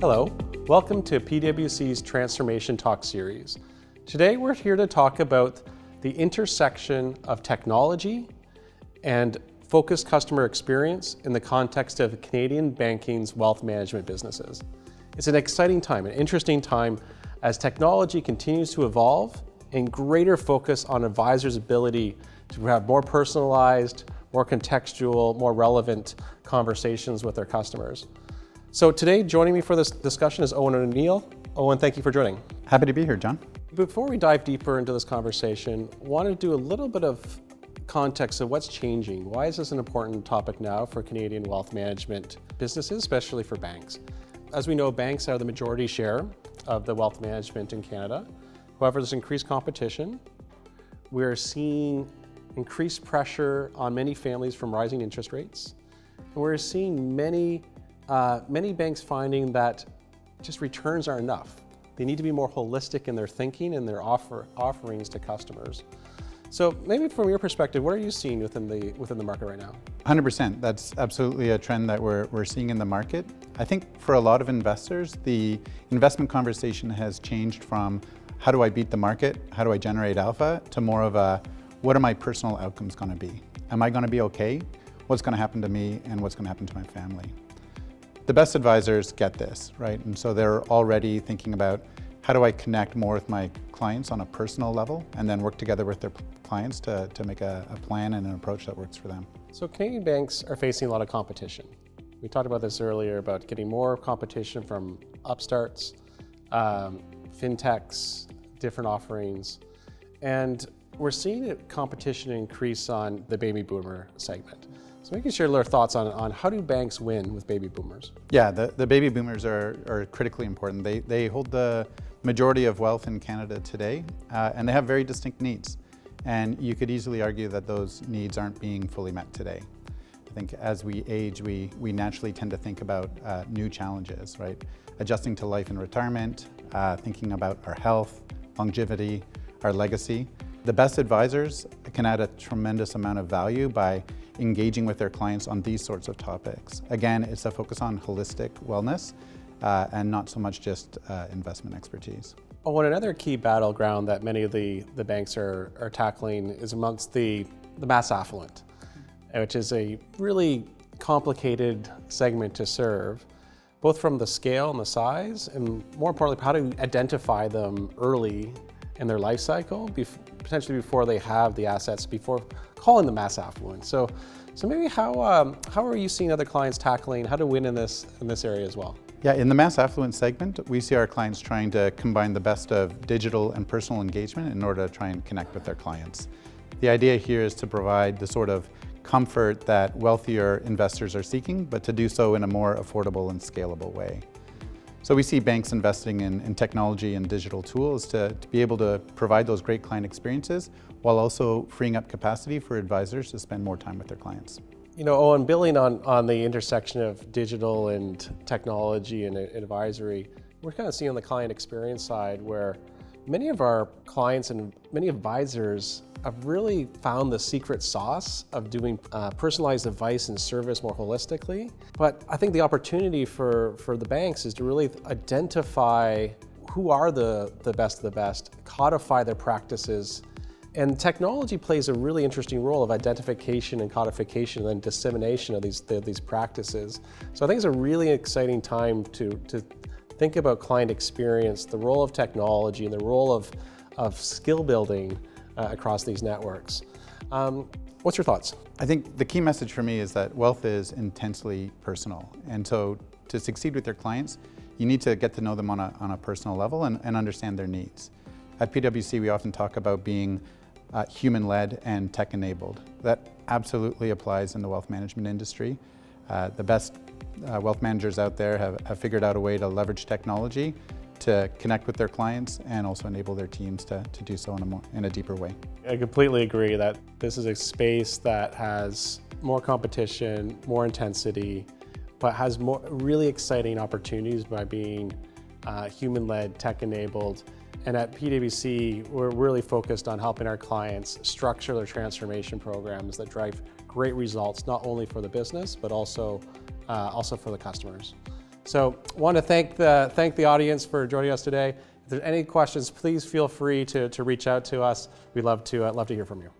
Hello, welcome to PwC's Transformation Talk series. Today we're here to talk about the intersection of technology and focused customer experience in the context of Canadian banking's wealth management businesses. It's an exciting time, an interesting time as technology continues to evolve and greater focus on advisors' ability to have more personalized, more contextual, more relevant conversations with their customers. So today, joining me for this discussion is Owen and Neil. Owen, thank you for joining. Happy to be here, John. Before we dive deeper into this conversation, I want to do a little bit of context of what's changing. Why is this an important topic now for Canadian wealth management businesses, especially for banks? As we know, banks are the majority share of the wealth management in Canada. However, there's increased competition. We're seeing increased pressure on many families from rising interest rates. And we're seeing many banks finding that just returns aren't enough. They need to be more holistic in their thinking and their offerings to customers. So maybe from your perspective, what are you seeing within the market right now? 100%. That's absolutely a trend that we're seeing in the market. I think for a lot of investors, the investment conversation has changed from how do I beat the market, how do I generate alpha, to more of a what are my personal outcomes going to be? Am I going to be okay? What's going to happen to me and what's going to happen to my family? The best advisors get this, right? And so they're already thinking about how do I connect more with my clients on a personal level and then work together with their clients to make a plan and an approach that works for them. So Canadian banks are facing a lot of competition. We talked about this earlier about getting more competition from upstarts, fintechs, different offerings, and we're seeing competition increase on the baby boomer segment. So we can share their thoughts on how do banks win with baby boomers? Yeah, the baby boomers are critically important. They hold the majority of wealth in Canada today, and they have very distinct needs. And you could easily argue that those needs aren't being fully met today. I think as we age, we naturally tend to think about new challenges, right? Adjusting to life and retirement, thinking about our health, longevity, our legacy. The best advisors can add a tremendous amount of value by engaging with their clients on these sorts of topics. Again, it's a focus on holistic wellness and not so much just investment expertise. Oh, and another key battleground that many of the banks are tackling is amongst the mass affluent, which is a really complicated segment to serve, both from the scale and the size, and more importantly, how to identify them early in their life cycle, potentially before they have the assets, before calling them mass affluent. So maybe how are you seeing other clients tackling how to win in this area as well? Yeah, in the mass affluent segment, we see our clients trying to combine the best of digital and personal engagement in order to try and connect with their clients. The idea here is to provide the sort of comfort that wealthier investors are seeking, but to do so in a more affordable and scalable way. So we see banks investing in technology and digital tools to be able to provide those great client experiences while also freeing up capacity for advisors to spend more time with their clients. You know, Owen, building on the intersection of digital and technology and advisory, we're kind of seeing on the client experience side where many of our clients and many advisors have really found the secret sauce of doing personalized advice and service more holistically. But I think the opportunity for the banks is to really identify who are the best of the best, codify their practices. And technology plays a really interesting role of identification and codification and then dissemination of these practices. So I think it's a really exciting time to think about client experience, the role of technology and the role of skill building across these networks. What's your thoughts? I think the key message for me is that wealth is intensely personal. And so to succeed with your clients, you need to get to know them on a personal level and understand their needs. At PwC, we often talk about being human-led and tech-enabled. That absolutely applies in the wealth management industry. The best wealth managers out there have figured out a way to leverage technology to connect with their clients and also enable their teams to do so in a deeper way. I completely agree that this is a space that has more competition, more intensity, but has more really exciting opportunities by being human-led, tech-enabled. And at PwC, we're really focused on helping our clients structure their transformation programs that drive great results, not only for the business, but also for the customers. So want to thank the audience for joining us today. If there's any questions, please feel free to reach out to us. We'd love to hear from you.